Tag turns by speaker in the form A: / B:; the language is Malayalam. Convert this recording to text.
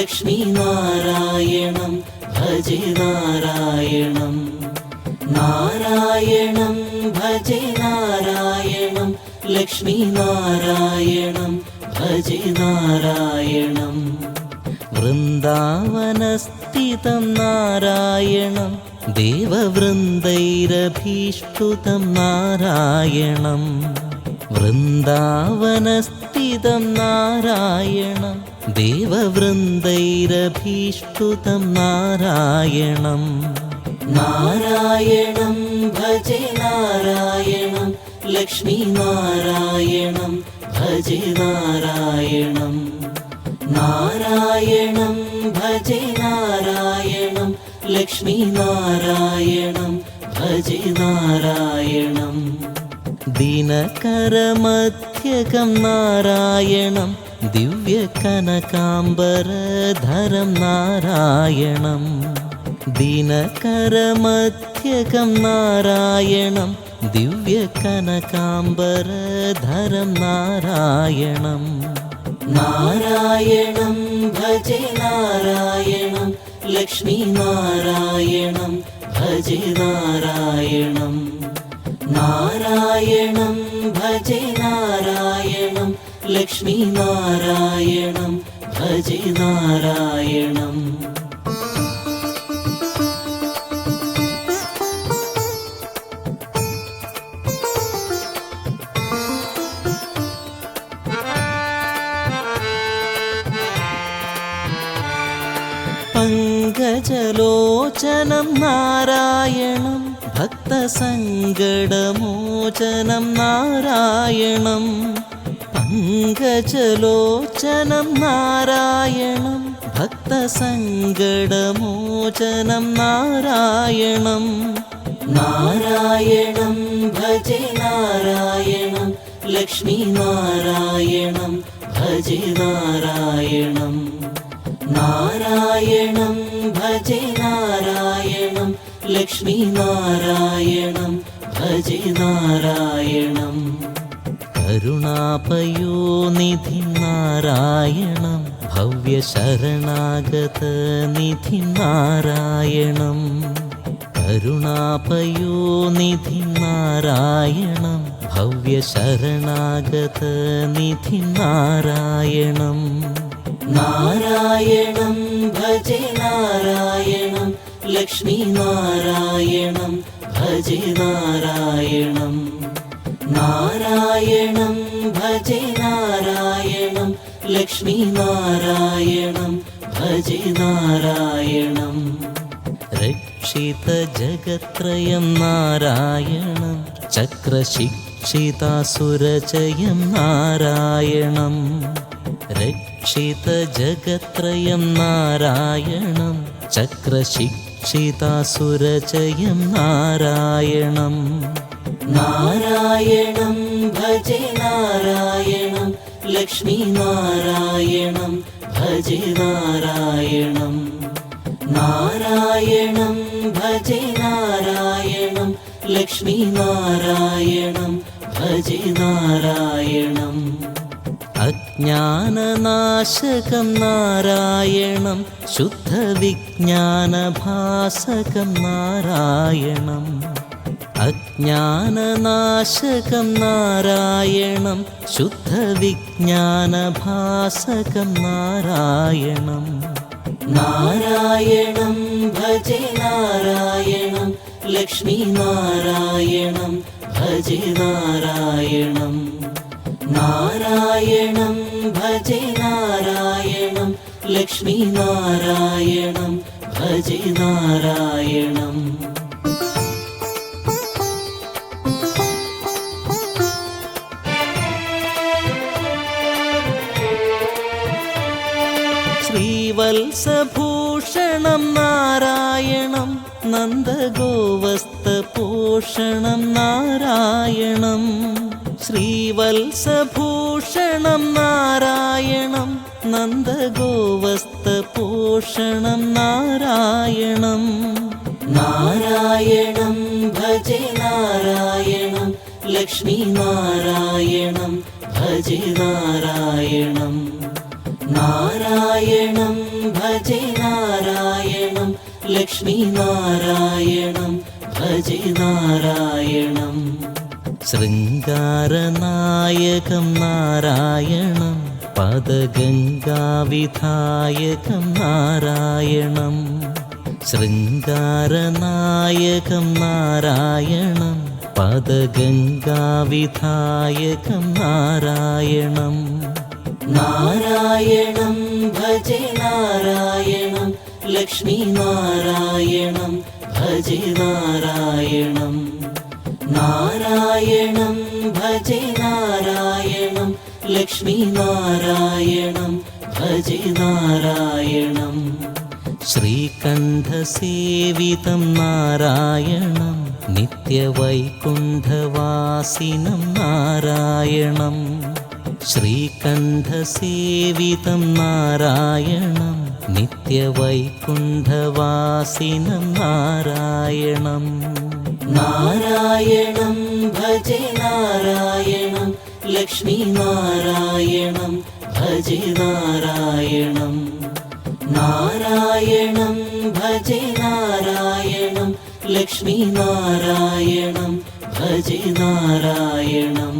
A: ലക്ഷ്മീനാരായണം ഭജേ നാരായണം. നാരായണം ഭജേ നാരായണം ലക്ഷ്മീനാരായണം ഭജേ നാരായണം. വൃന്ദാവനസ്ഥിതം നാരായണം ദേവവൃന്ദൈരഭീഷ്ടുതം നാരായണം. വൃന്ദാവനസ്ഥിതം നാരായണം ദേവവൃന്ദൈരഭീഷ്ടുതം നാരായണം. നാരായണം ഭജേ നാരായണം ലക്ഷ്മീനാരായണം ഭജേ നാരായണം. നാരായണം ഭജേ നാരായണം ലക്ഷ്മീനാരായണം ഭജേ നാരായണം. ദിനകരമധ്യകം നാരായണം ദിവ്യകനകാംബരധരം നാരായണം. ദിനകരമധ്യകം നാരായണം ദിവ്യകനകാംബരധരം നാരായണം. നാരായണം ഭജേ നാരായണം ലക്ഷ്മീനാരായണം ഭജേ നാരായണം. നാരായണം ഭജേ നാരായണം ലക്ഷ്മീനാരായണം ഭജേ നാരായണം. പങ്കജലോചനം നാരായണം ഭക്തസങ്കടമോചനം നാരായണം. പങ്കജലോചനം നാരായണം ഭക്തസങ്കടമോചനം നാരായണം. നാരായണം ഭജേ നാരായണം ലക്ഷ്മീനാരായണം ഭജേ നാരായണം. നാരായണം ഭജേ നാരായണം ലക്ഷ്മീനാരായണം ഭജേ നാരായണം. കരുണാപയോനിധി നാരായണം ഭവ്യശരണാഗതനിധി നാരായണം. കരുണാപയോനിധി നാരായണം ഭവ്യശരണാഗതനിധി നാരായണം. നാരായണം ഭജേ നാരായണം ലക്ഷ്മീനാരായണം ഭജേ നാരായണം. നാരായണം ഭജേ നാരായണം ലക്ഷ്മീനാരായണം ഭജേ നാരായണം. രക്ഷിതജഗത്രയം നാരായണം ചക്രശിക്ഷിതാസുരജയം നാരായണം. രക്ഷിതജഗത്രയം നാരായണം ചക്രശിക്ഷിതാസുരജയം നാരായണം. നാരായണം ഭജേ നാരായണം ലക്ഷ്മീനാരായണം ഭജേ നാരായണം. നാരായണം ഭജേ നാരായണം ലക്ഷ്മീനാരായണം ഭജേ നാരായണം. അജ്ഞാനനാശകം നാരായണം ശുദ്ധവിജ്ഞാനഭാസകം നാരായണം. അജ്ഞാനനാശകം നാരായണം ശുദ്ധവിജ്ഞാനഭാസകം നാരായണം. നാരായണം ഭജേ നാരായണം ലക്ഷ്മീനാരായണം ഭജേ നാരായണം. നാരായണം ഭജേ നാരായണം ലക്ഷ്മീനാരായണം ഭജേ നാരായണം. ശ്രീവത്സഭൂഷണം നാരായണം നന്ദഗോവസ്തപോഷണം നാരായണം. ശ്രീവത്സഭൂഷണം നാരായണം നന്ദഗോവസ്തപോഷണം നാരായണം. നാരായണം ഭജേ നാരായണം ലക്ഷ്മീനാരായണം ഭജേ നാരായണം. നാരായണം ഭജെ നാരായണം ലക്ഷ്മീനാരായണം ഭജെ നാരായണം ശൃംഗാരനായകം നാരായണം പദഗംഗാവിധായകം നാരായണം ശൃംഗാരനായകം നാരായണം പദഗംഗാവിധായകം നാരായണം നാരായണം ഭജെ നാരായണം ലക്ഷ്മീനാരായണം ഭജെ നാരായണം നാരായണം ഭജെ നാരായണം ലക്ഷ്മീനാരായണം ഭജെ നാരായണം ശ്രീകണ്ഠസേവിതം നാരായണം നിത്യവൈകുണ്ഠവാസിനം നാരായണം ശ്രീകണ്ഠസേവിതം നാരായണം നിത്യവൈകുണ്ഠവാസിനം നാരായണം നാരായണം ഭജെ നാരായണം ലക്ഷ്മീനാരായണം ഭജെ നാരായണം നാരായണം ഭജെ നാരായണം ലക്ഷ്മീനാരായണം ഭജെ നാരായണം